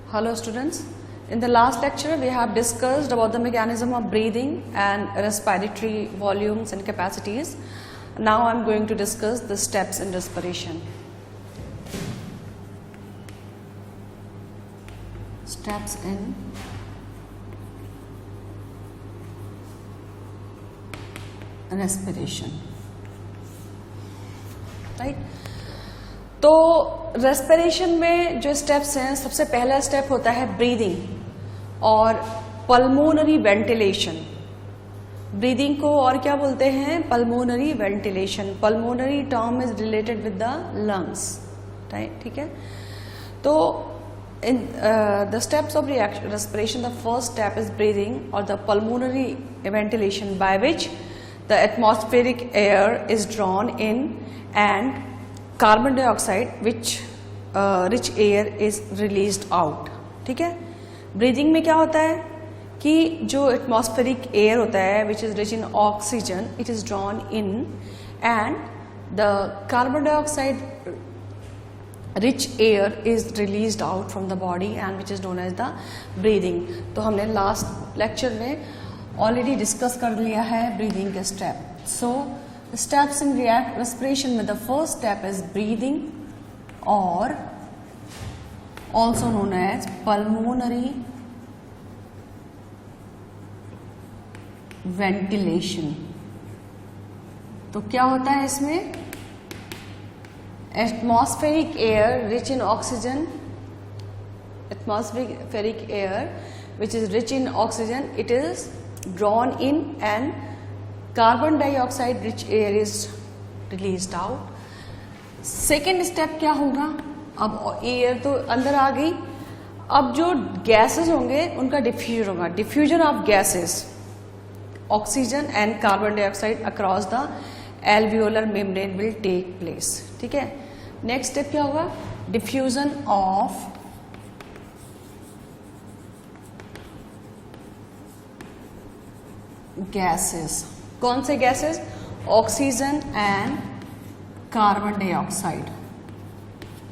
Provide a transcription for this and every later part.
Hello students, in the last lecture we have discussed about the mechanism of breathing and respiratory volumes and capacities. Now I am going to discuss the steps in respiration. Steps in respiration, right? तो respiration में जो steps हैं, सबसे पहला step होता है breathing और pulmonary ventilation. Breathing को और क्या बोलते हैं? Pulmonary ventilation. Pulmonary term is related with the lungs, ठीक है. तो in the steps of respiration, the first step is breathing और the pulmonary ventilation by which the atmospheric air is drawn in and carbon dioxide which rich air is released out. ठीक है. Breathing में क्या होता है कि जो atmospheric air होता है which is rich in oxygen, it is drawn in and the carbon dioxide rich air is released out from the body and which is known as the breathing. तो हमने लास्ट लेक्चर में already discuss कर लिया है breathing के step. So steps in respiration में the first step is breathing or also known as pulmonary ventilation. तो क्या होता है इसमें? atmospheric air rich in oxygen, atmospheric air which is rich in oxygen, it is drawn in and carbon dioxide rich air is released out. Second step क्या होगा? अब air तो अंदर आ गई, अब जो गैसेस होंगे उनका डिफ्यूजन होगा. Diffusion of gases, oxygen and carbon dioxide across the alveolar membrane will take place. ठीक है. नेक्स्ट स्टेप क्या होगा? Diffusion of gases. कौन से gases? Oxygen and carbon dioxide.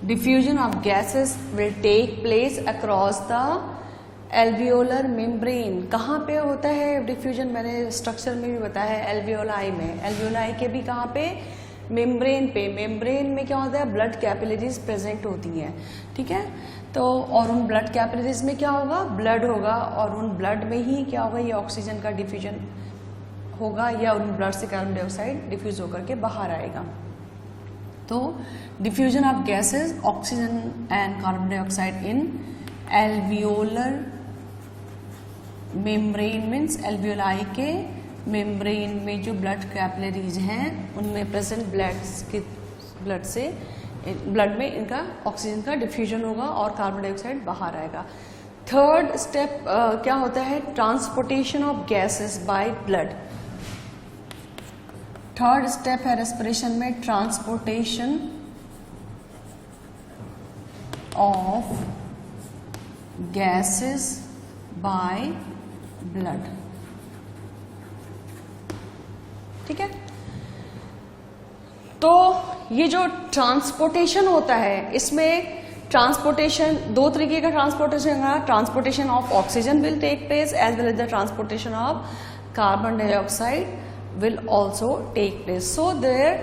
Diffusion of gases will take place across the alveolar membrane. कहाँ पे होता है डिफ्यूजन? मैंने स्ट्रक्चर में भी बताया है, एल्वियोलाई में. एल्वियोलाई के भी कहाँ पे? मेम्ब्रेन पे. मेम्ब्रेन में क्या होता है? ब्लड कैपिलरीज प्रेजेंट होती हैं. ठीक है. तो और उन ब्लड कैपिलरीज में क्या होगा? ब्लड होगा और उन ब्लड में ही क्या होगा? ये ऑक्सीजन का डिफ्यूजन होगा या उन ब्लड से कार्बन डाइऑक्साइड डिफ्यूज होकर के बाहर आएगा. तो diffusion of gases, oxygen and carbon dioxide in alveolar membrane means alveoli के मेम्ब्रेन में जो ब्लड कैपिलरीज हैं उनमें प्रेजेंट ब्लड में इनका ऑक्सीजन का डिफ्यूजन होगा और कार्बन डाइऑक्साइड बाहर आएगा. थर्ड स्टेप क्या होता है? Transportation of gases by blood. Third step है रेस्पिरेशन में transportation of gases bye blood. ठीक है. तो ये जो ट्रांसपोर्टेशन होता है, इसमें ट्रांसपोर्टेशन दो तरीके का ट्रांसपोर्टेशन है. Transportation of oxygen will take place as well as the transportation of carbon dioxide will also take place. So there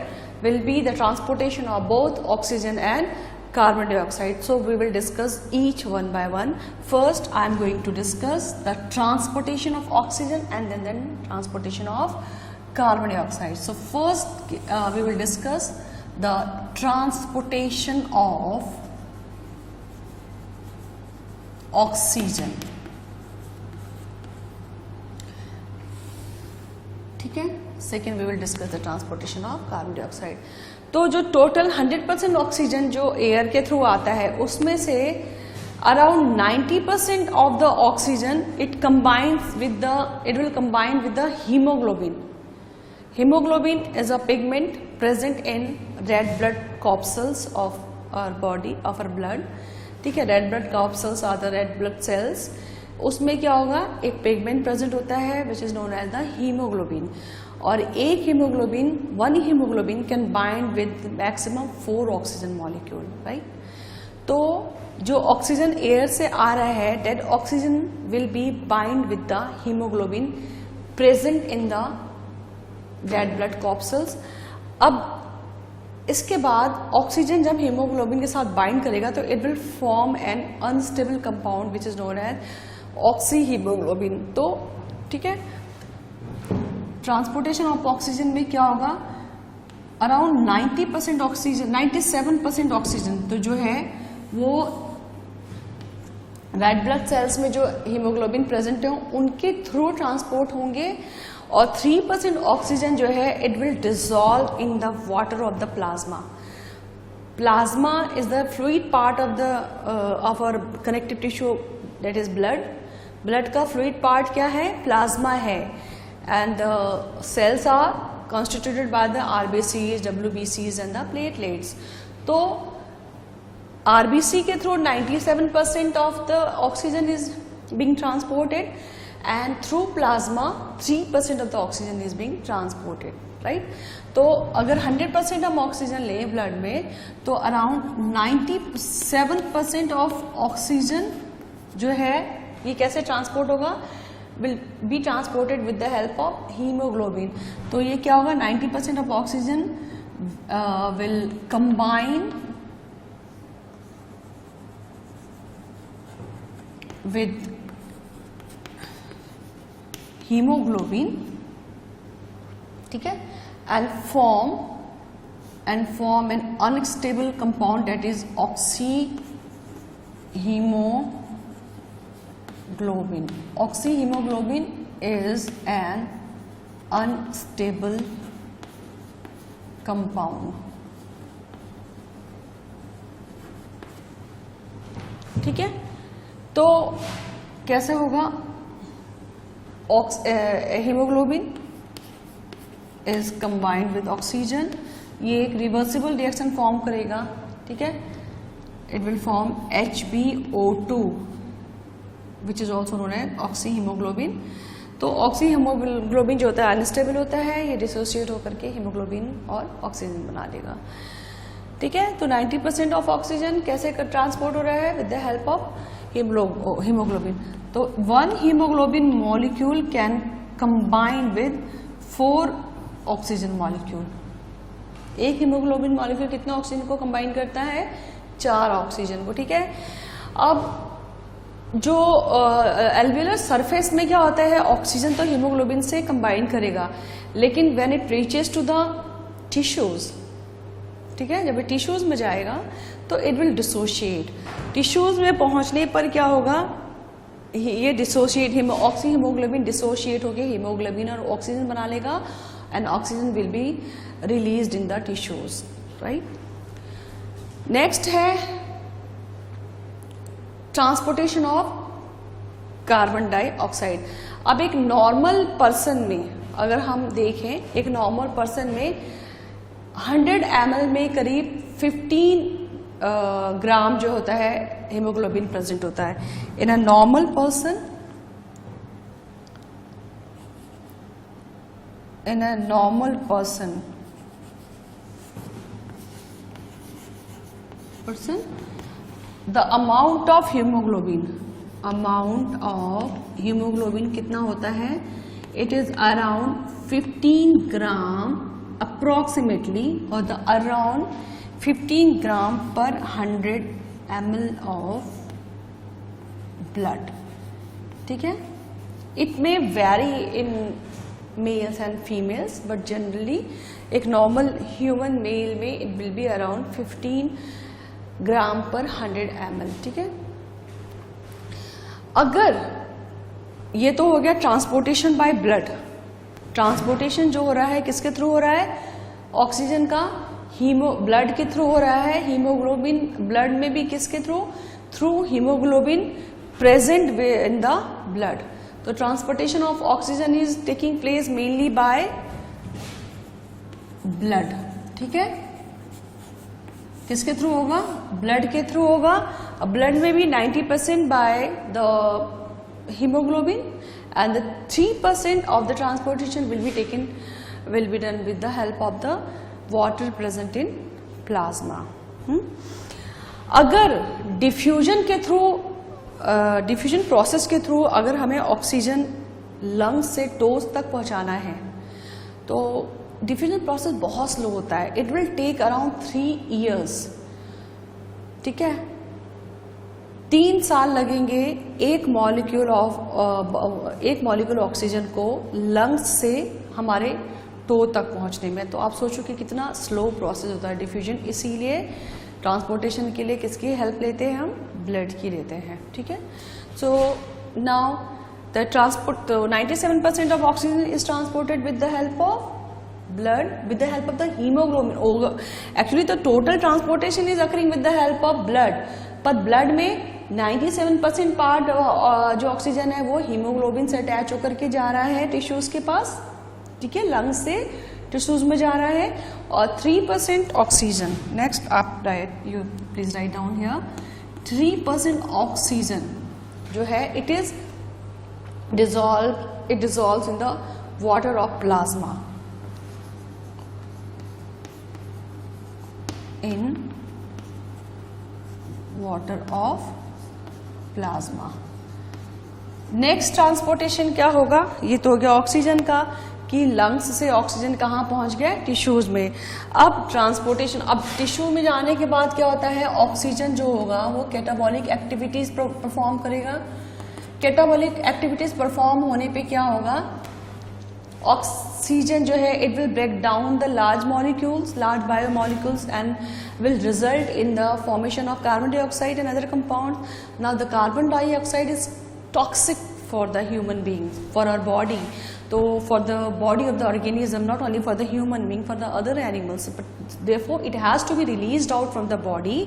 will be the transportation of both oxygen and carbon dioxide. So we will discuss each one by one. First I am going to discuss the transportation of oxygen and then transportation of carbon dioxide. So first we will discuss the transportation of oxygen. ठीक है. Second we will discuss the transportation of carbon dioxide. तो जो total 100% oxygen जो air के through आता है उसमें से around 90% of the oxygen it will combine with the haemoglobin. Haemoglobin is a pigment present in red blood corpuscles of our body, of our blood. ठीक है. Red blood corpuscles are the red blood cells. उसमें क्या होगा? एक pigment present होता है which is known as the haemoglobin. और एक haemoglobin, one haemoglobin can bind with maximum 4 oxygen molecule, right. तो जो ऑक्सीजन एयर से आ रहा है, that oxygen will be bind with the haemoglobin present in the red blood corpuscles. अब इसके बाद ऑक्सीजन जब हीमोग्लोबिन के साथ बाइंड करेगा तो it will form an unstable compound which is known as oxy haemoglobin. तो ठीक है, ट्रांसपोर्टेशन ऑफ ऑक्सीजन में क्या होगा, अराउंड 90% ऑक्सीजन, 97% ऑक्सीजन तो जो है वो रेड ब्लड सेल्स में जो हीमोग्लोबिन प्रेजेंट है उनके थ्रू ट्रांसपोर्ट होंगे, और 3% ऑक्सीजन जो है it will dissolve in the water of the plasma. Plasma is the fluid part of the of our connective tissue that is blood. Blood का fluid part क्या है, plasma है, and the cells are constituted by the RBCs, WBCs and the platelets. तो RBC के through 97% of the oxygen is being transported, and through plasma 3% of the oxygen is being transported, right? तो अगर 100% हम oxygen लें blood में तो around 97% of oxygen जो है ये कैसे ट्रांसपोर्ट होगा, will be transported with the help of hemoglobin. तो ये क्या होगा, 90% of oxygen will combine with hemoglobin, ठीक है, and form an unstable compound that is oxyhemoglobin. Oxyhemoglobin is an unstable compound. ठीक है, तो कैसे होगा, haemoglobin is combined with oxygen, ये एक रिवर्सिबल रिएक्शन फॉर्म करेगा, ठीक है, it will form HbO2 which is also known as oxyhaemoglobin. तो ऑक्सीहीमोग्लोबिन जो होता है अनस्टेबल होता है, ये डिसोसिएट होकर के हीमोग्लोबिन और ऑक्सीजन बना देगा, ठीक है। तो 90% ऑफ ऑक्सीजन कैसे ट्रांसपोर्ट हो रहा है, with the help of haemoglobin. तो 1 haemoglobin molecule can combine with 4 oxygen molecule. एक हीमोग्लोबिन मॉलिक्यूल कितना ऑक्सीजन को कंबाइन करता है, 4 ऑक्सीजन को, ठीक है। अब जो एल्वियोलर सरफेस में क्या होता है, ऑक्सीजन तो हीमोग्लोबिन से कंबाइन करेगा, लेकिन when it reaches to the tissues, ठीक है, जब ये टिश्यूज में जाएगा तो इट विल डिसोशिएट। टिश्यूज में पहुंचने पर क्या होगा, ये डिसोशिएट ऑक्सीहीमोग्लोबिन डिसोशिएट होकर हीमोग्लोबिन और ऑक्सीजन बना लेगा, and oxygen will be released in the tissues, right. Next है ट्रांसपोर्टेशन ऑफ कार्बन डाइऑक्साइड। अब एक नॉर्मल पर्सन में अगर हम देखें, एक नॉर्मल पर्सन में 100 ml में करीब 15 ग्राम जो होता है हीमोग्लोबिन प्रेजेंट होता है। In a normal person, the amount of haemoglobin कितना होता है, it is around 15 gram approximately, और the around 15 gram per 100 ml of blood, ठीक है। It may vary in males and females, but generally एक normal human male में it will be around 15 gram per 100 ml, ठीक है। अगर ये तो हो गया ट्रांसपोर्टेशन बाय ब्लड। ट्रांसपोर्टेशन जो हो रहा है किसके थ्रू हो रहा है, ऑक्सीजन का ब्लड के थ्रू हो रहा है। हीमोग्लोबिन ब्लड में भी किसके through haemoglobin present in the blood. तो transportation of oxygen is taking place mainly by blood, ठीक है। किसके थ्रू होगा, ब्लड के थ्रू होगा। ब्लड में भी 90% by the hemoglobin, and the 3% of the transportation will be done with the help of the water present in plasma. अगर diffusion के थ्रू, डिफ्यूजन प्रोसेस के थ्रू अगर हमें ऑक्सीजन लंग्स से टोज तक पहुंचाना है तो डिफ्यूजन प्रोसेस बहुत स्लो होता है. It will take around 3 years. ठीक है, 3 साल लगेंगे एक मॉलिक्यूल ऑक्सीजन को लंग्स से हमारे टो तक पहुंचने में. तो आप सोचो कि कितना स्लो प्रोसेस होता है डिफ्यूजन. इसीलिए ट्रांसपोर्टेशन के लिए किसकी हेल्प लेते हैं हम? ब्लड की लेते हैं. ठीक है. So now the transport 97% of oxygen is transported with the help of blood, with the help of the hemoglobin. Actually the total transportation is occurring with the help of blood, पर blood में 97% part जो oxygen है वो haemoglobin से attach होकर के जा रहा है टिश्यूज के पास. ठीक है, लंग्स से टिश्यूज में जा रहा है. और 3% ऑक्सीजन, नेक्स्ट आप you please write down here, 3% oxygen जो है it dissolves in the water of plasma. In water of plasma. Next transportation क्या होगा? ये तो हो गया ऑक्सीजन का कि लंग्स से ऑक्सीजन कहाँ पहुंच गया? टिश्यूज में. अब ट्रांसपोर्टेशन, अब टिश्यू में जाने के बाद क्या होता है? ऑक्सीजन जो होगा वो कैटाबॉलिक एक्टिविटीज परफॉर्म करेगा. कैटाबॉलिक एक्टिविटीज परफॉर्म होने पे क्या होगा? ऑक्सीजन जो है it will break down the large molecules, large biomolecules and will result in the formation of carbon dioxide and other compounds. Now the carbon dioxide is toxic for the human beings, for our body. So for the body of the organism, not only for the human being, for the other animals, but therefore it has to be released out from the body.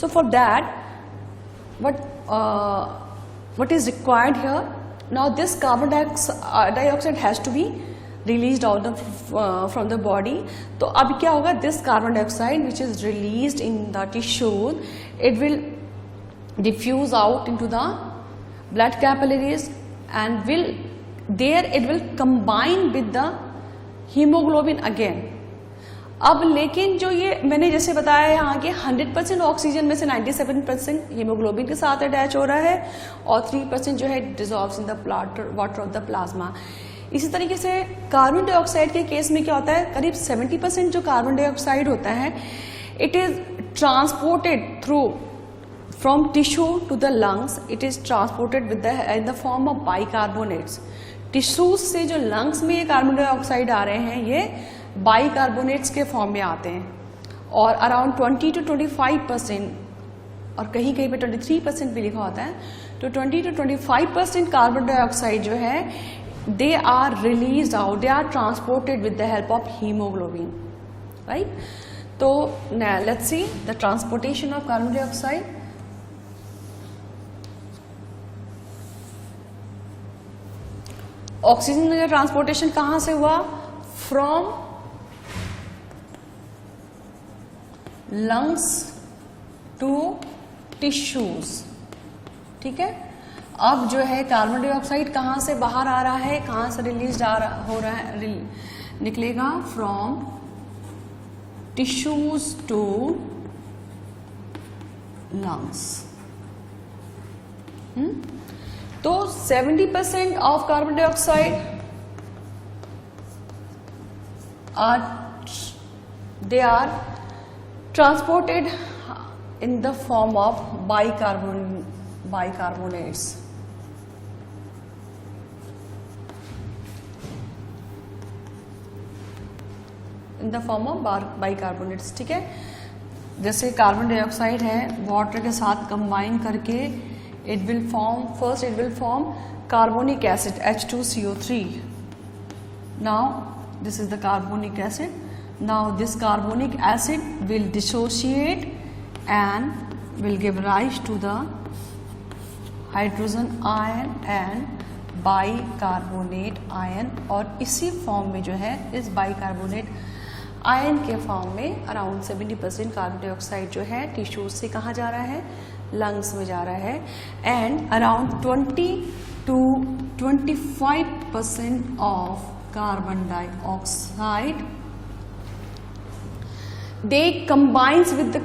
So for that, what is required here? Now this carbon dioxide has to be released out from the body. तो अब क्या होगा? This carbon dioxide which is released in the tissue, it will diffuse out into the blood capillaries and it will combine with the hemoglobin again. अब लेकिन जो ये मैंने जैसे बताया यहाँ के 100% ऑक्सीजन में से 97% हीमोग्लोबिन के साथ अटैच हो रहा है और 3% जो है dissolves in the water of the plasma. इसी तरीके से कार्बन डाइऑक्साइड के केस में क्या होता है? करीब 70% जो कार्बन डाइऑक्साइड होता है it is transported through from tissue to the lungs. It is transported within the form of bicarbonates. Tissues से जो लंग्स में ये कार्बन डाइऑक्साइड आ रहे हैं ये बाइकार्बोनेट्स के फॉर्म में आते हैं. और अराउंड 20 to 25% और कहीं कहीं पे 23% भी लिखा होता है. तो 20 to 25% कार्बन डाइऑक्साइड जो है they are released out, they are transported with the help of hemoglobin, right? So now let's see the transportation of carbon dioxide. Oxygen का ट्रांसपोर्टेशन कहां से हुआ? From lungs to tissues. ठीक है. अब जो है कार्बन डाइऑक्साइड कहाँ से बाहर आ रहा है, कहाँ से रिलीज हो रहा है, निकलेगा फ्रॉम टिश्यूज टू लंग्स. तो 70% of carbon dioxide they are transported in the form of bicarbonates. In the form of bicarbonates. ठीक है. जैसे कार्बन डाइऑक्साइड है वाटर के साथ कंबाइन करके it will form carbonic acid H2CO3. Now this is the carbonic acid. Now this carbonic acid will dissociate and will give rise to the hydrogen ion and bicarbonate ion. और इसी form में जो है इस bicarbonate ion के form में around 70% carbon dioxide जो है टिश्यूज से कहाँ जा रहा है? लंग्स में जा रहा है. And around 20 to 25% of carbon dioxide they combines with the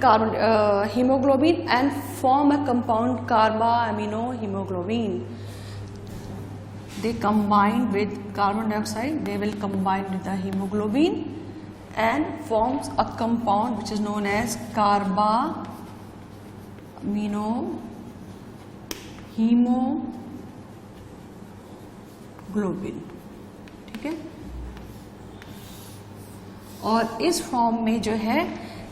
hemoglobin and form a compound carbaaminohemoglobin. They combine with carbon dioxide, they will combine with the hemoglobin and forms a compound which is known as carbaaminohemoglobin. ठीक है, और इस form में जो है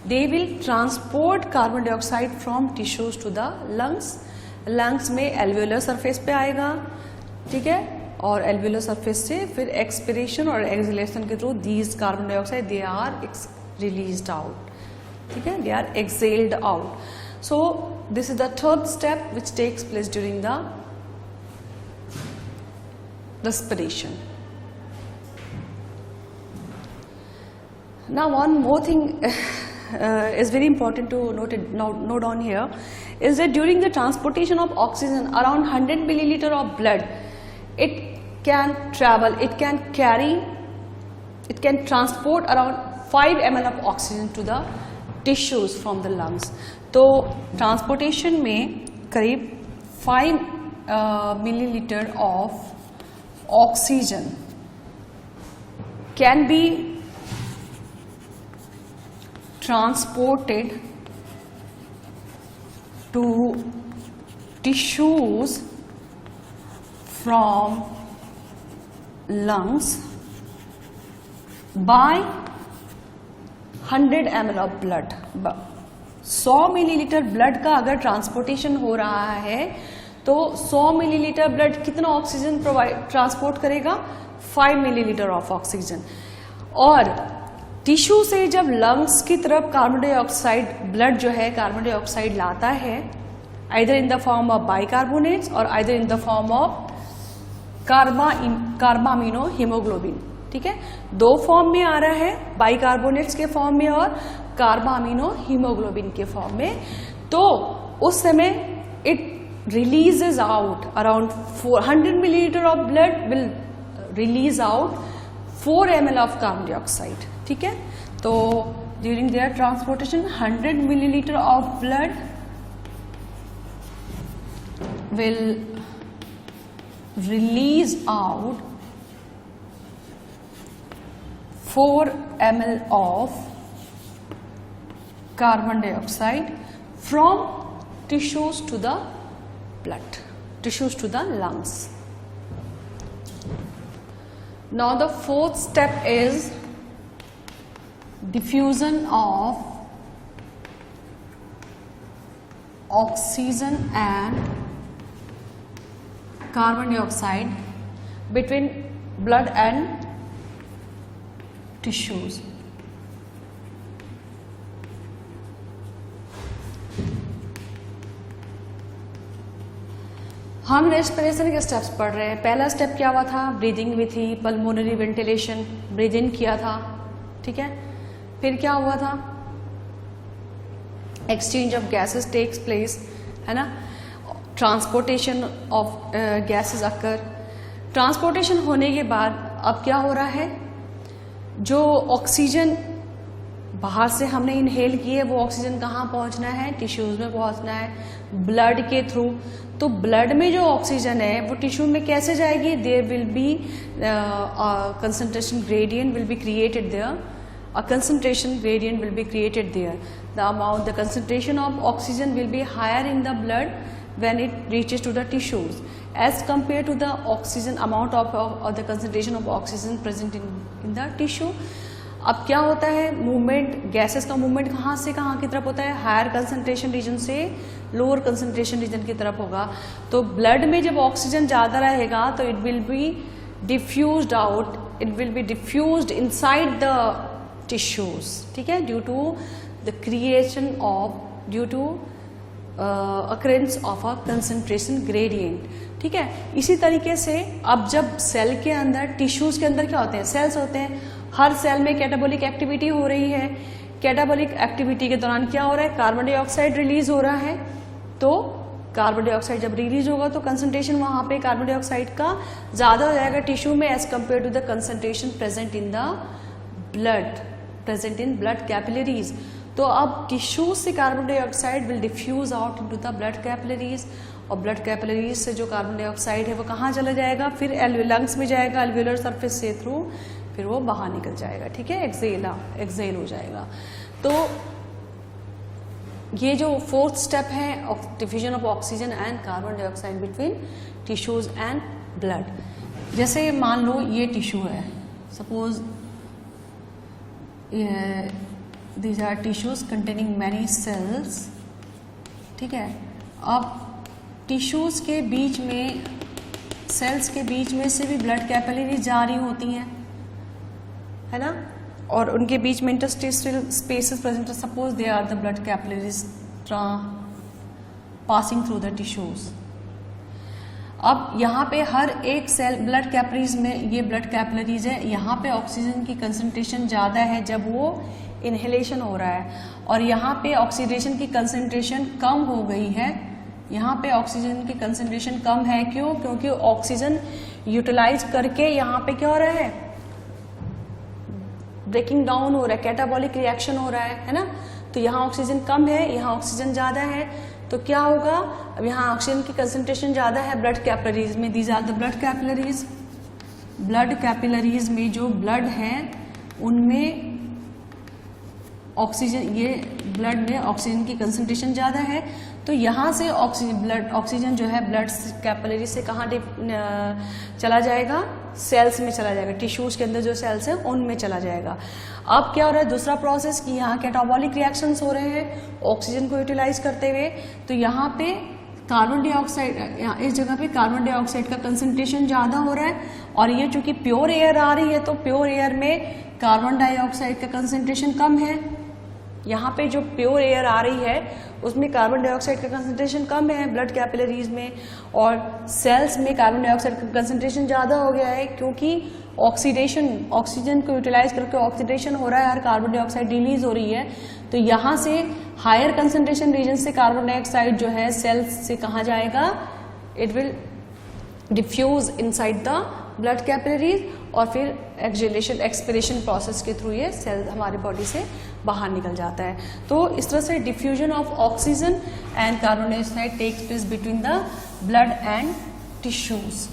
they will transport carbon dioxide from tissues to the lungs. Lungs में alveolar surface पे आएगा, ठीक है, और एल्वियोलर सरफेस से फिर एक्सपिरेशन और एक्सलेशन के थ्रू these carbon dioxide they are released out. ठीक है, they are exhaled out. So this is the third step which takes place during the respiration. Now one more thing is very important to note on here is that during the transportation of oxygen around 100 milliliter of blood, it can travel, it can transport around 5 ml of oxygen to the tissues from the lungs. तो transportation में करीब 5 milliliter of oxygen can be transported to tissues from lungs by 100 ml of blood. 100 millilitre blood का अगर transportation हो रहा है तो 100 millilitre blood कितना ऑक्सीजन ट्रांसपोर्ट करेगा? 5 मिलीलीटर ऑफ ऑक्सीजन. और टिश्यू से जब लंग्स की तरफ कार्बन डाइऑक्साइड ब्लड जो है कार्बन डाइऑक्साइड लाता है either in the form of bicarbonates और either in the form of carbaminohaemoglobin. ठीक है, दो फॉर्म में आ रहा है, बाइकार्बोनेट्स के फॉर्म में और कार्बामिनोहीमोग्लोबिन के फॉर्म में. तो उस समय it releases out around 400 milliliter of blood will release out 4 ml of carbon dioxide. ठीक है, तो during their transportation 100 milliliter of blood will release out 4 ml of carbon dioxide from tissues to the blood, tissues to the lungs. Now the fourth step is diffusion of oxygen and carbon dioxide between blood and tissues. हम respiration के steps पढ़ रहे हैं. पहला step क्या हुआ था? Breathing भी थी, पल्मोनरी वेंटिलेशन, ब्रीद इन किया था. ठीक है, फिर क्या हुआ था? Exchange of gases takes place, है ना, transportation of gases occur. Transportation होने के बाद अब क्या हो रहा है? जो ऑक्सीजन बाहर से हमने इनहेल की है वो ऑक्सीजन कहाँ पहुंचना है? टिश्यूज में पहुंचना है ब्लड के थ्रू. तो ब्लड में जो ऑक्सीजन है वो टिश्यू में कैसे जाएगी? There will be concentration gradient will be created there. A concentration gradient will be created there. The concentration of oxygen will be higher in the blood when it reaches to the tissues as compared to the oxygen amount of or the concentration of oxygen present in the tissue. अब क्या होता है? Movement, gases का movement कहाँ से कहाँ की तरफ होता है? हायर कंसंट्रेशन रीजन से लोअर कंसंट्रेशन रीजन की तरफ होगा. तो ब्लड में जब ऑक्सीजन ज़्यादा रहेगा तो it will be diffused out, it will be diffused inside the tissues. ठीक है, due to the creation of, due to occurrence of a concentration gradient. ठीक है, इसी तरीके से अब जब सेल के अंदर, टिश्यूज के अंदर क्या होते हैं? सेल्स होते हैं. हर सेल में कैटाबॉलिक एक्टिविटी हो रही है. कैटाबॉलिक एक्टिविटी के दौरान क्या हो रहा है? कार्बन डाइऑक्साइड रिलीज हो रहा है. तो कार्बन डाइऑक्साइड जब रिलीज होगा तो कंसंट्रेशन वहां पे कार्बन डाइऑक्साइड का ज्यादा हो जाएगा टिश्यू में as compare to the concentration present in the blood, present in blood capillaries. तो अब टिश्यूज से carbon dioxide will diffuse out into the blood capillaries, और ब्लड कैपिलरीज से जो कार्बन डाइऑक्साइड है वो कहाँ चला जाएगा, फिर लंग्स में जाएगा एल्वियोलर सरफेस से थ्रू, फिर वो बाहर निकल जाएगा, ठीक है, एक्सेल हो जाएगा। तो ये जो फोर्थ स्टेप है diffusion of oxygen and carbon dioxide between tissues and blood. जैसे मान लो ये टिश्यू है, suppose these are tissues containing many cells, ठीक है। अब टिश्यूज के बीच में, सेल्स के बीच में से भी ब्लड कैपिलरीज जा रही होती हैं, है ना, और उनके बीच में interstitial spaces present, suppose they are the blood capillaries passing through the tissues. अब यहाँ पे हर एक सेल ब्लड कैपिलरीज में, ये ब्लड कैपिलरीज है, यहाँ पे ऑक्सीजन की कंसंट्रेशन ज़्यादा है जब वो इनहेलेशन हो रहा है, और यहाँ पे ऑक्सीडेशन की कंसंट्रेशन कम हो गई है, यहाँ पे ऑक्सीजन की कंसंट्रेशन कम है। क्यों? क्योंकि ऑक्सीजन यूटिलाइज करके यहाँ पे क्या हो रहा है, ब्रेकिंग डाउन हो रहा है, कैटाबॉलिक रिएक्शन हो रहा है ना। तो यहाँ ऑक्सीजन कम है, यहाँ ऑक्सीजन ज़्यादा है, तो क्या होगा, अब यहाँ ऑक्सीजन की कंसंट्रेशन ज़्यादा है ब्लड कैपिलरीज में, these are the blood capillaries. Blood capillaries में जो ब्लड है उनमें ऑक्सीजन, ये ब्लड में ऑक्सीजन की कंसंट्रेशन ज़्यादा है, तो यहाँ से ऑक्सीजन जो है ब्लड कैपिलरी से कहाँ चला जाएगा, सेल्स में चला जाएगा, टिश्यूज के अंदर जो सेल्स हैं उनमें चला जाएगा। अब क्या हो रहा है, दूसरा प्रोसेस कि यहाँ कैटाबॉलिक रिएक्शंस हो रहे हैं ऑक्सीजन को यूटिलाइज करते हुए, तो यहाँ पे कार्बन डाइऑक्साइड, इस जगह पे कार्बन डाइऑक्साइड का कंसंट्रेशन ज़्यादा हो रहा है, और ये चूंकि प्योर एयर आ रही है तो प्योर एयर में कार्बन डाइऑक्साइड का कंसंट्रेशन कम है। यहाँ पे जो प्योर एयर आ रही है उसमें कार्बन डाइऑक्साइड का कंसंट्रेशन कम है ब्लड कैपिलरीज में, और सेल्स में कार्बन डाइऑक्साइड का कंसंट्रेशन ज़्यादा हो गया है, क्योंकि ऑक्सीडेशन, ऑक्सीजन को यूटिलाइज करके ऑक्सीडेशन हो रहा है, हर कार्बन डाइऑक्साइड रिलीज हो रही है, तो यहाँ से हायर कंसंट्रेशन रीजन से कार्बन डाइऑक्साइड जो है सेल्स से कहाँ जाएगा, it will diffuse inside the blood capillaries, और फिर एक्सहेलेशन, एक्सपिरेशन प्रोसेस के थ्रू ये सेल हमारे बॉडी से बाहर निकल जाता है। तो इस तरह से diffusion of oxygen and carbon dioxide takes place between the blood and tissues.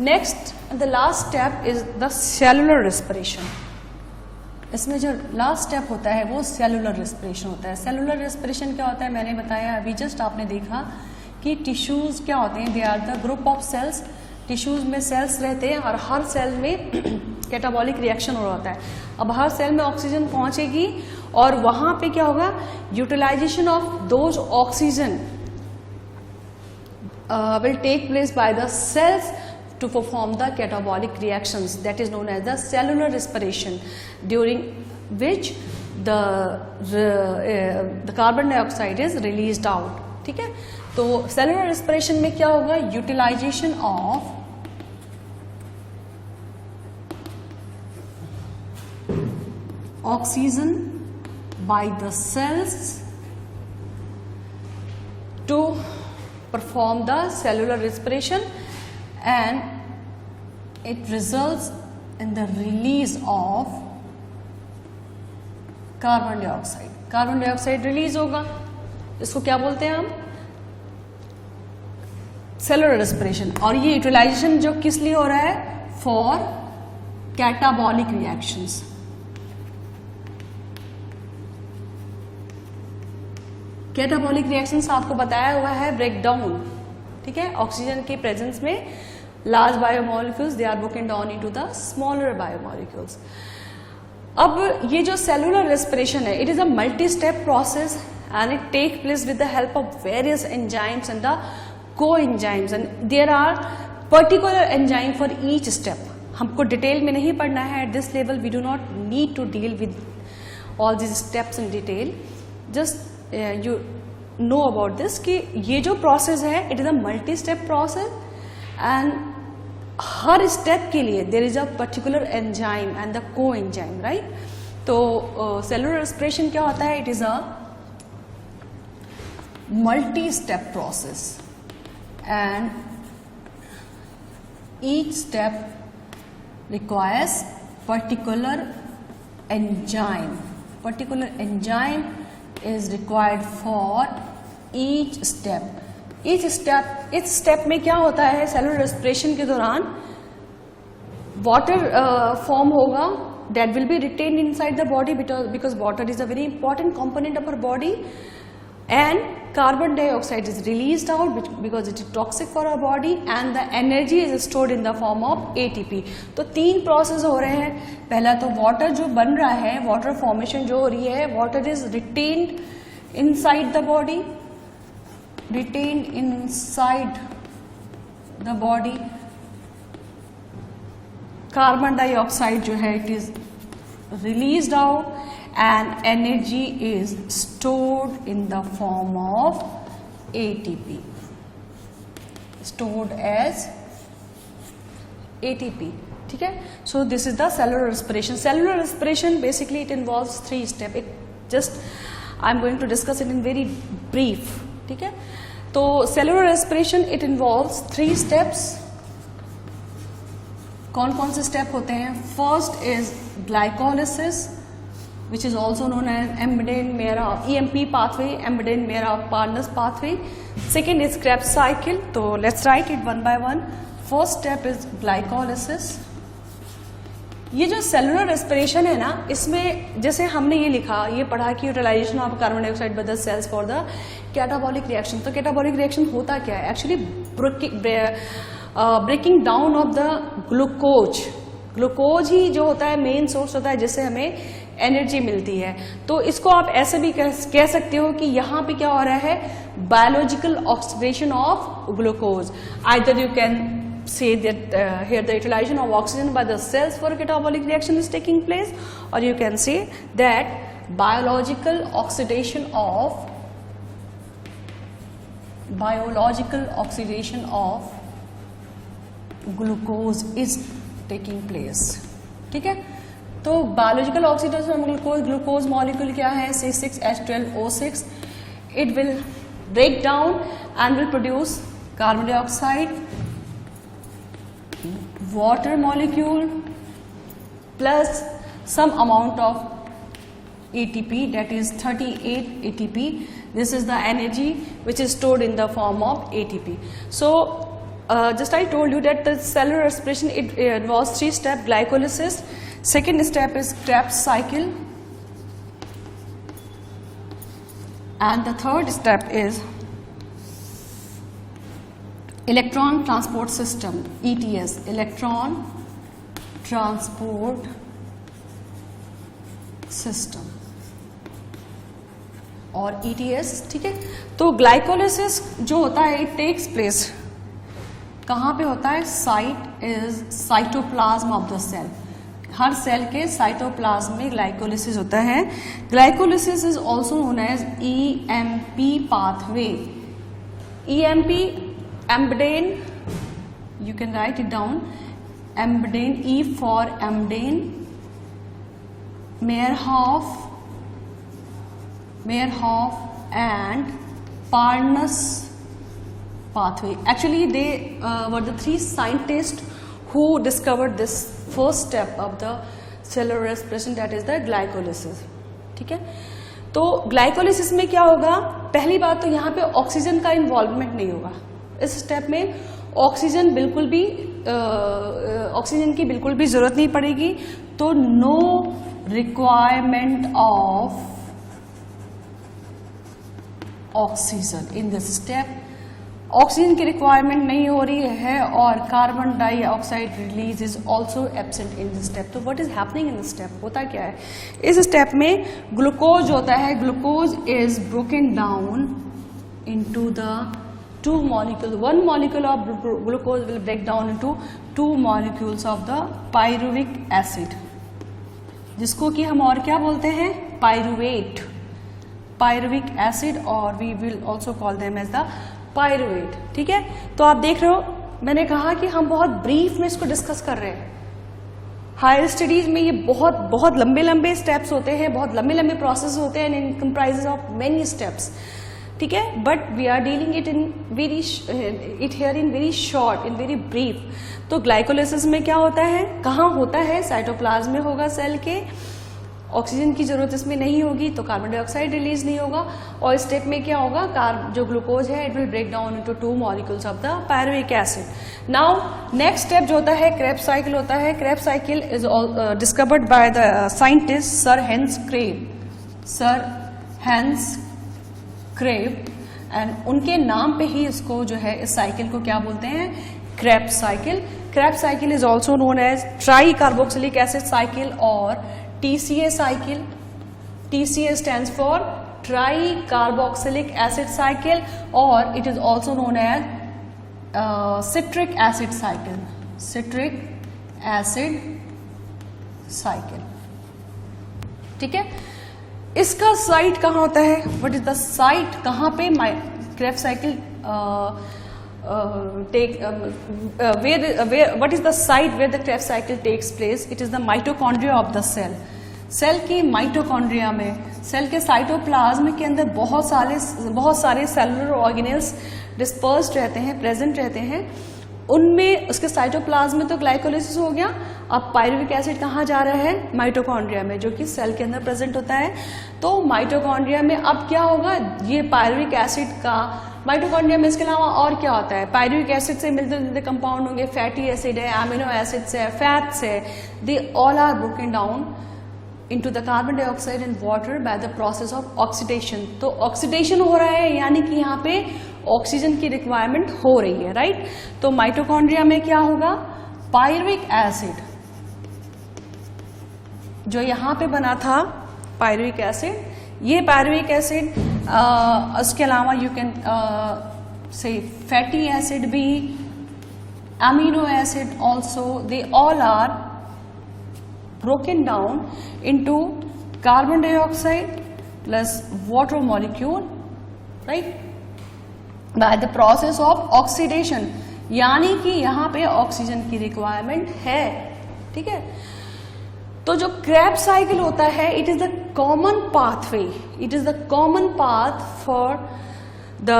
Next the last step is the cellular respiration. इसमें जो लास्ट स्टेप होता है वो सेलुलर रेस्पिरेशन होता है। सेलुलर रेस्पिरेशन क्या होता है, मैंने बताया अभी जस्ट, आपने देखा कि टिश्यूज क्या होते हैं, they are the group of cells. Tissues में सेल्स रहते हैं और हर सेल में कैटाबॉलिक रिएक्शन हो रहा होता है। अब हर सेल में ऑक्सीजन पहुंचेगी और वहां पे क्या होगा, utilization of those oxygen will take place by the cells to perform the catabolic reactions, that is known as the cellular respiration, during which the carbon dioxide is released out. ठीक है, तो cellular respiration में क्या होगा, utilization of oxygen by the cells to perform the cellular respiration, and it results in the release of carbon dioxide. Carbon dioxide release होगा, इसको क्या बोलते हैं हम, cellular respiration। और ये यूटिलाइजेशन जो किस लिए हो रहा है, for catabolic reactions। Catabolic reactions आपको बताया हुआ है ब्रेकडाउन, ठीक है, ऑक्सीजन के प्रेजेंस में large biomolecules they are broken down into the smaller biomolecules. अब ये जो सेलुलर रेस्पिरेशन है, it is a multi step process and it take place with the help of various enzymes and the coenzymes, and there are particular enzyme for each step. हमको detail में नहीं पढ़ना है at this level, we do not need to deal with all this steps in detail, just you know about this कि ये जो process है it is a multi step process, and हर स्टेप के लिए there is a particular enzyme and the coenzyme, right. तो cellular respiration क्या होता है, it is a multi step process and each step requires particular enzyme, particular enzyme is required for each step. इस step में क्या होता है, cellular respiration के दौरान वाटर फॉर्म होगा, that will be retained inside the body because water is a very important component of our body, and carbon dioxide is released out because it is toxic for our body, and the energy is stored in the form of ATP. तो 3 process हो रहे हैं. पहला तो water जो बन रहा है, वाटर फॉर्मेशन जो हो रही है, water is retained inside the body, retained inside the body. Carbon dioxide जो है it is released out and energy is stored in the form of ATP, stored as ATP. ठीक है. So this is the cellular respiration. Cellular respiration basically it involves 3 steps. It just I'm going to discuss it in very brief. ठीक है. तो cellular respiration it involves 3 steps. कौन कौन से step होते हैं? First is glycolysis which is also known as Embden Meyer EMP pathway, एम्बडेन-मेयर-Parnas pathway. Second is Krebs cycle. तो let's write it one by one. First step is glycolysis. ये जो cellular respiration है ना, इसमें जैसे हमने ये लिखा, ये पढ़ा कि utilization of carbon dioxide by the cells for the catabolic reaction. तो कैटाबॉलिक रिएक्शन होता क्या है? Actually breaking down of the glucose. Glucose ही जो होता है मेन सोर्स होता है जिससे हमें एनर्जी मिलती है. तो इसको आप ऐसे भी कह सकते हो कि यहाँ पे क्या हो रहा है, biological oxidation of glucose. Either you can say that here the utilization of oxygen by the cells for a catabolic reaction is taking place, or you can say that biological oxidation of glucose is taking place. ठीक है. तो biological oxidation of glucose molecule क्या है? C6H12O6. It will break down and will produce carbon dioxide, water molecule plus some amount of ATP, that is 38 ATP. This is the energy which is stored in the form of ATP. So just I told you that the cellular respiration it involves 3 steps: glycolysis, second step is Krebs cycle, and the third step is electron transport system, ETS, electron transport system और ETS. ठीक है. तो glycolysis जो होता है it takes place कहाँ पे होता है? Site is cytoplasm of the cell. हर सेल के साइटोप्लाज्म में ग्लाइकोलिसिस होता है. Glycolysis is also known as EMP pathway. EMP Embden, you can write it down. Embden, E for Embden, Meyerhof and Parnas pathway. Actually, they were the 3 scientists who discovered this first step of the cellular respiration, that is the glycolysis. ठीक है. तो glycolysis में क्या होगा? पहली बात तो यहाँ पे ऑक्सीजन का इन्वॉल्वमेंट नहीं होगा. इस स्टेप में ऑक्सीजन की बिल्कुल भी जरूरत नहीं पड़ेगी. तो no requirement of oxygen in this step. Oxygen की रिक्वायरमेंट नहीं हो रही है और carbon dioxide release is also absent in this step. तो what is happening in this step? होता क्या है इस स्टेप में? ग्लूकोज होता है, glucose is broken down into the 2 molecules. 1 molecule of glucose will break down into 2 molecules of the pyruvic acid, जिसको कि हम और क्या बोलते हैं? Pyruvate. pyruvic acid, or we will also call them as the pyruvate. ठीक है. तो आप देख रहे हो, मैंने कहा कि हम बहुत ब्रीफ में इसको डिस्कस कर रहे हैं. हायर स्टडीज में ये बहुत लंबे स्टेप्स होते हैं, बहुत लंबे प्रोसेस होते हैं, and comprises of many steps. ठीक है. But we are dealing it here in very short, in very brief. तो ग्लाइकोलिसिस में क्या होता है? कहाँ होता है? साइटोप्लाज्म में होगा सेल के. ऑक्सीजन की जरूरत इसमें नहीं होगी तो कार्बन डाइऑक्साइड रिलीज नहीं होगा, और इस स्टेप में क्या होगा, जो ग्लूकोज है it will break down into 2 molecules of the pyruvic acid. Now next step जो होता है क्रेब्स साइकिल होता है। Krebs cycle is discovered by the scientist sir Hans Kreb and उनके नाम पे ही इसको जो है इस साइकिल को क्या बोलते हैं, Krebs cycle. Krebs cycle is also known as tricarboxylic acid cycle और TCA cycle. TCA stands for tricarboxylic acid cycle, or it is also known as citric acid cycle. Citric acid cycle. ठीक है, इसका site कहाँ होता है, what is the site, कहाँ पे Krebs cycle what is the site where the Krebs cycle takes place? It is the mitochondria of the cell. Cell की mitochondria में, सेल के साइटोप्लाज्म के अंदर बहुत सारे सेलुलर ऑर्गेनेल्स डिस्पर्स्ड रहते हैं, प्रेजेंट रहते हैं। उनमें उसके साइटोप्लाज्म में तो ग्लाइकोलाइसिस हो गया, अब पायरुविक एसिड कहाँ जा रहा है, माइटोकॉन्ड्रिया में, जो कि सेल के अंदर प्रेजेंट होता है। तो माइटोकॉन्ड्रिया में अब क्या होगा, ये पायरुविक एसिड का माइटोकॉन्ड्रिया में इसके अलावा और क्या होता है, पायरुविक एसिड से मिलते जुलते कंपाउंड होंगे, फैटी एसिड है, अमीनो एसिड्स है, फैट्स है, they all are broken down into the carbon dioxide and water by the process of oxidation। तो ऑक्सीडेशन हो रहा है, यानी कि यहाँ पे ऑक्सीजन की रिक्वायरमेंट हो रही है, राइट। तो माइटोकॉन्ड्रिया में क्या होगा, पायरुविक एसिड जो यहाँ पे बना था, पायरुविक एसिड, ये पायरुविक एसिड, उसके अलावा you can say fatty acid भी, amino acid also, they all are broken down into carbon dioxide plus water molecule, right, by the process of oxidation। यानी कि यहाँ पे ऑक्सीजन की रिक्वायरमेंट है, ठीक है। तो जो क्रेब्स साइकिल होता है, it is the common pathway, it is the common path for the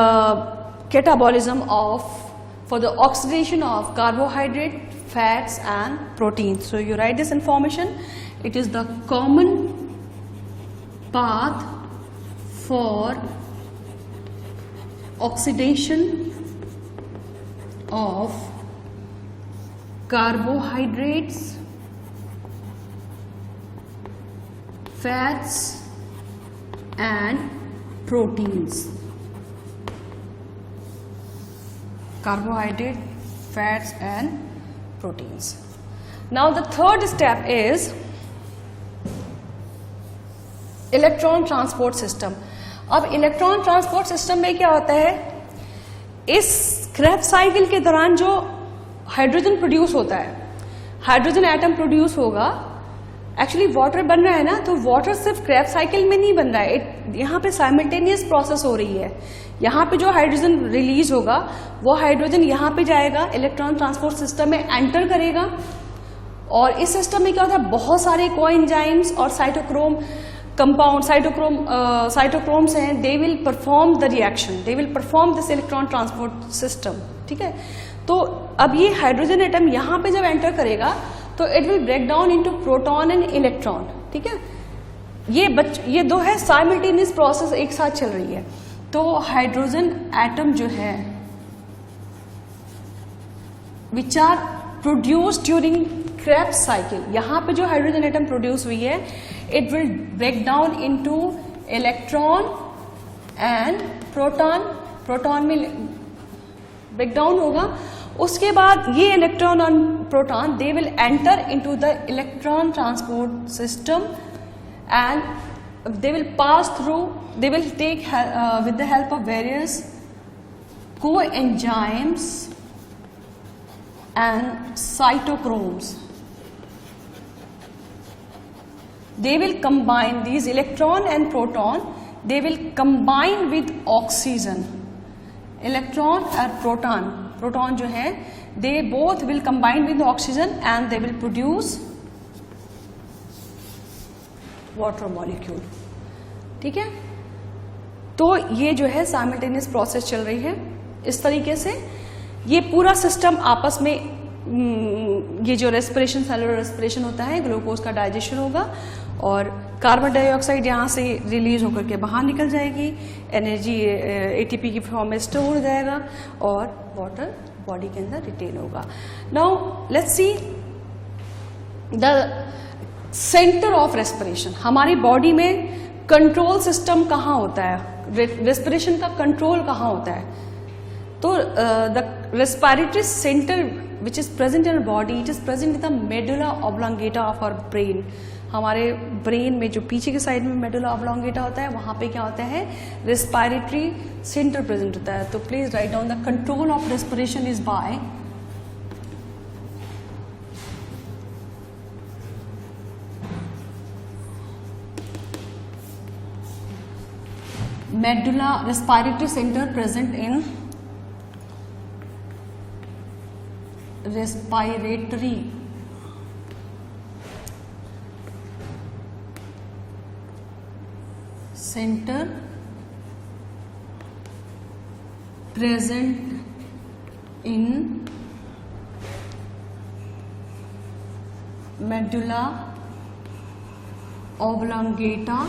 catabolism of, for the oxidation of carbohydrate, fats and proteins. So you write this information. It is the common path for oxidation of carbohydrates, fats and proteins. Carbohydrate, fats and proteins. Now the third step is electron transport system. अब electron transport system में क्या होता है, इस Krebs cycle के दौरान जो hydrogen produce होता है, हाइड्रोजन एटम प्रोड्यूस होगा, एक्चुअली वाटर बन रहा है ना, तो वाटर सिर्फ क्रेब्स साइकिल में नहीं बन रहा है, यहाँ पे साइमल्टेनियस प्रोसेस हो रही है। यहाँ पे जो हाइड्रोजन रिलीज होगा वो हाइड्रोजन यहाँ पे जाएगा, इलेक्ट्रॉन ट्रांसपोर्ट सिस्टम में एंटर करेगा, और इस सिस्टम में क्या होता है, बहुत सारे कोएंजाइम्स और साइटोक्रोम कंपाउंड, साइटोक्रोम्स हैं, they will perform the reaction, they will perform this electron transport system, ठीक है। तो अब ये हाइड्रोजन एटम यहाँ पे जब एंटर करेगा तो it will break down into proton and electron, ठीक है। ये दो है साइमल्टेनियस प्रोसेस एक साथ चल रही है। तो हाइड्रोजन एटम जो है which are produce during Krebs cycle, यहाँ पे जो हाइड्रोजन एटम प्रोड्यूस हुई है, it will break down into electron and proton, proton में ब्रेक डाउन होगा। उसके बाद ये इलेक्ट्रॉन और proton they will enter into the electron transport system and they will pass through, they will take with the help of various coenzymes and cytochromes, they will combine these electron and proton, they will combine with oxygen, electron and proton जो है, they both will combine with oxygen and they will produce water molecule, ठीक है। तो ये जो है simultaneous process चल रही है। इस तरीके से ये पूरा सिस्टम आपस में, ये जो रेस्पिरेशन, सेलुलर रेस्पिरेशन होता है, ग्लूकोज का डाइजेशन होगा, और कार्बन डाइऑक्साइड यहाँ से रिलीज होकर के बाहर निकल जाएगी, एनर्जी एटीपी की फॉर्म में स्टोर हो जाएगा और वाटर बॉडी के अंदर रिटेन होगा. Now let's see the centre of respiration. हमारी बॉडी में कंट्रोल सिस्टम कहाँ होता है, रेस्पिरेशन का कंट्रोल कहाँ होता है? तो the respiratory centre which is present in body, it is present in the medulla oblongata of our brain. हमारे ब्रेन में जो पीछे के साइड में मेडुला ऑब्लोंगेटा होता है, वहां पे क्या होता है, रेस्पिरेटरी सेंटर प्रेजेंट होता है. तो please write down the control of respiration is by medulla respiratory center present in respiratory center present in medulla oblongata.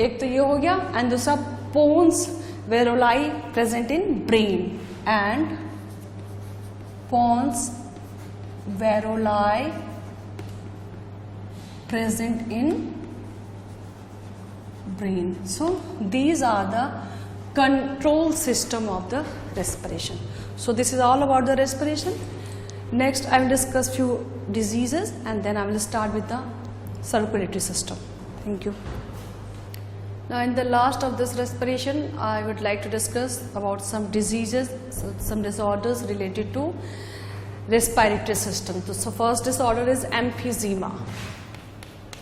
एक तो ये हो गया, एंड दूसरा pons varolii present in brain, and pons varolii present in brain. So these are the control system of the respiration. So this is all about the respiration. Next I will discuss few diseases and then I will start with the circulatory system. Thank you. Now in the last of this respiration, I would like to discuss about some diseases, some disorders related to respiratory system. So first disorder is emphysema.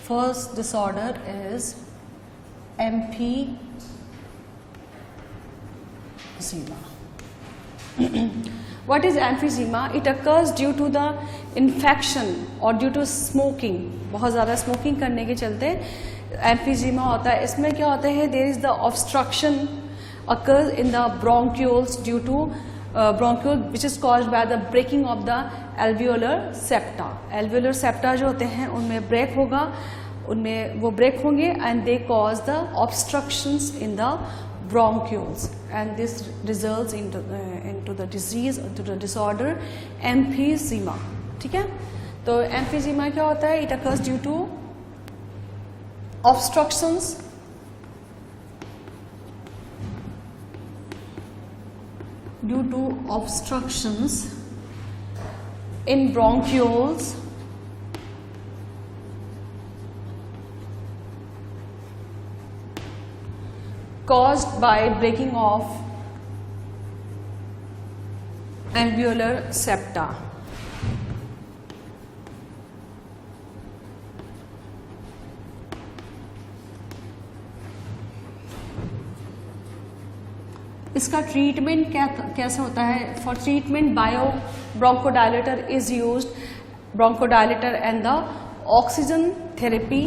First disorder is emphysema. What is emphysema? It occurs due to the infection or due to smoking. बहुत ज़्यादा smoking करने के चलते एम्फीजीमा होता है. इसमें क्या होता है, there is the obstruction occurs in the bronchioles due to bronchiole which is caused by the breaking of the alveolar septa. Alveolar septa जो होते हैं उनमें ब्रेक होगा, उनमें वो ब्रेक होंगे and they cause the obstructions in the bronchioles and this results into the disease, into the disorder emphysema. ठीक है, तो emphysema क्या होता है? It occurs due to obstructions in bronchioles caused by breaking of alveolar septa. इसका treatment कैसे होता है? For treatment bio bronchodilator is used, bronchodilator and the oxygen therapy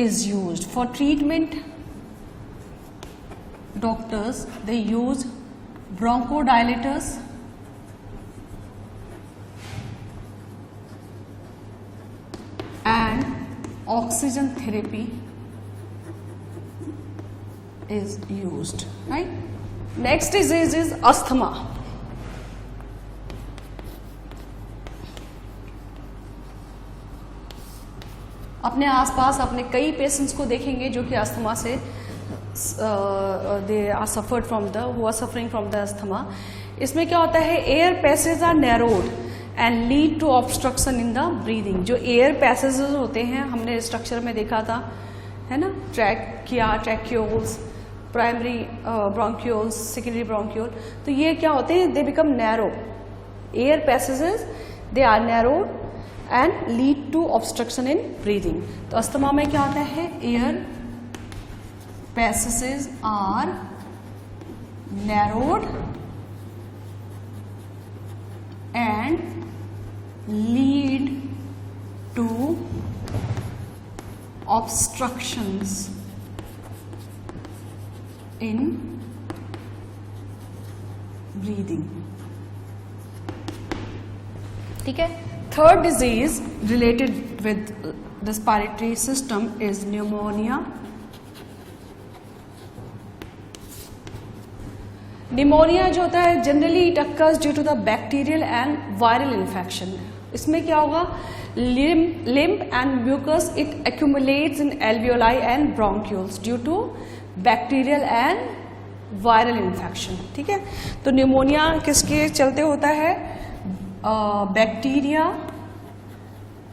is used. For treatment doctors they use bronchodilators and oxygen therapy is used, right? Next disease is asthma. अपने आसपास अपने कई patients को देखेंगे जो कि अस्थमा से they are suffered from the who are suffering from the asthma. इसमें क्या होता है, air passage are narrowed and lead to obstruction in the breathing. जो एयर पैसेजेस होते हैं हमने स्ट्रक्चर में देखा था, है ना, trachea, tracheoles, primary bronchioles, secondary bronchiole. तो ये क्या होते हैं, they become narrow. Air passages they are narrowed and lead to obstruction in breathing. तो अस्थमा में क्या होता है, air passages are narrowed and lead to obstructions in breathing. ठीक है, Third disease related with respiratory system is pneumonia. Pneumonia जो होता है generally it occurs due to the bacterial and viral infection. इसमें क्या होगा? Lymph and mucus it accumulates in alveoli and bronchioles due to bacterial and viral infection. ठीक है, तो pneumonia किसके चलते होता है? Bacteria,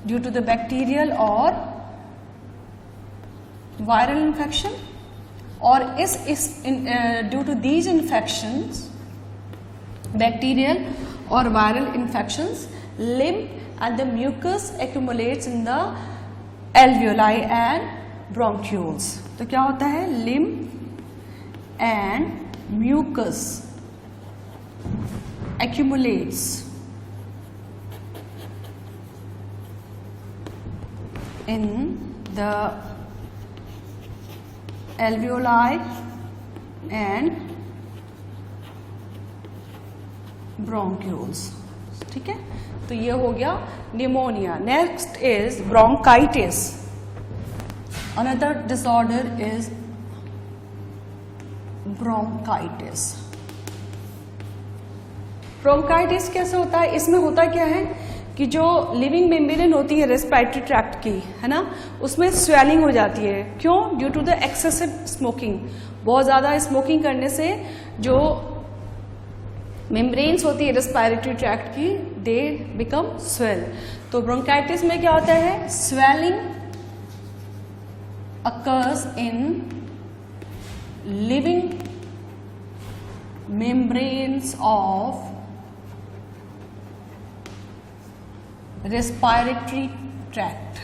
due to the bacterial और वायरल इन्फेक्शन, और due to these infections, bacterial और viral infections, lymph and the mucus accumulates in the alveoli and bronchioles. तो क्या होता है? lymph and mucus accumulates in the alveoli and bronchioles. ठीक है, तो ये हो गया pneumonia. Next is bronchitis. Another disorder is bronchitis. Bronchitis कैसे होता है? इसमें होता क्या है कि जो लिविंग मेम्ब्रेन होती है रेस्पिरेटरी ट्रैक्ट की, है ना, उसमें स्वेलिंग हो जाती है. क्यों? Due to the excessive smoking. बहुत ज़्यादा स्मोकिंग करने से जो मेम्ब्रेन्स होती है रेस्पिरेटरी ट्रैक्ट की, दे बिकम स्वेल. तो ब्रोंकाइटिस में क्या होता है? Swelling occurs in living membranes of respiratory tract.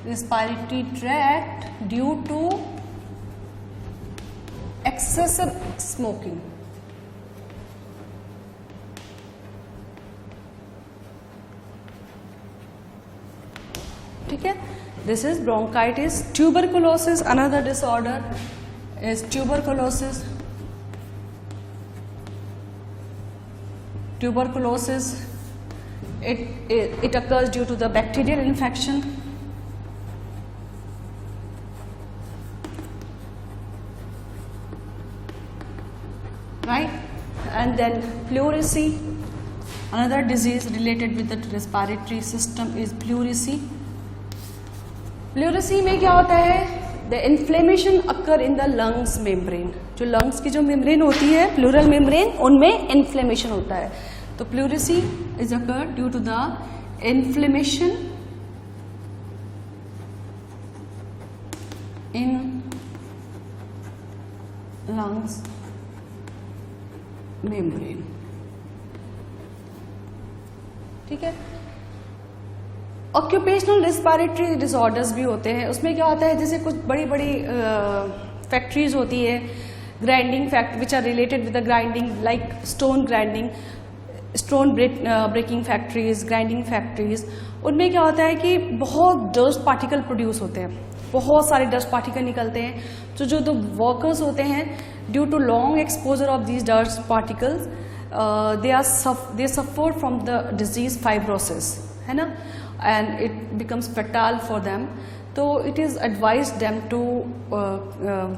Respiratory tract due to excessive smoking. ठीक है, this is bronchitis. Tuberculosis, another disorder is tuberculosis. Tuberculosis, it occurs due to the bacterial infection. Right? And then pleurisy, another disease related with the respiratory system is pleurisy. Pleurisy में क्या होता है? The inflammation occur in the lungs membrane. जो lungs की जो membrane होती है, pleural membrane, उनमें inflammation होता है. तो pleurisy is occurred due to the inflammation in lungs membrane. ठीक है. ऑक्यूपेशनल रेस्पिरेटरी डिसऑर्डर्स भी होते हैं. उसमें क्या होता है? जैसे कुछ बड़ी बड़ी फैक्ट्रीज होती है, grinding factory which are related with the grinding, like stone grinding, stone breaking factories, grinding factories. उनमें क्या होता है कि बहुत डस्ट पार्टिकल प्रोड्यूस होते हैं, बहुत सारे डस्ट पार्टिकल निकलते हैं. तो जो वर्कर्स होते हैं, due to long exposure of these dust particles, they suffer from the disease fibrosis, है ना, and it becomes fatal for them. So it is advised them to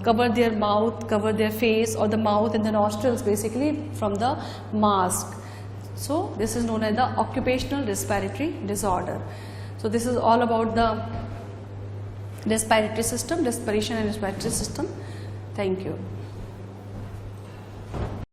cover their mouth, cover their face or the mouth and the nostrils basically from the mask. So this is known as the occupational respiratory disorder. So this is all about the respiratory system, respiration and respiratory system. Thank you.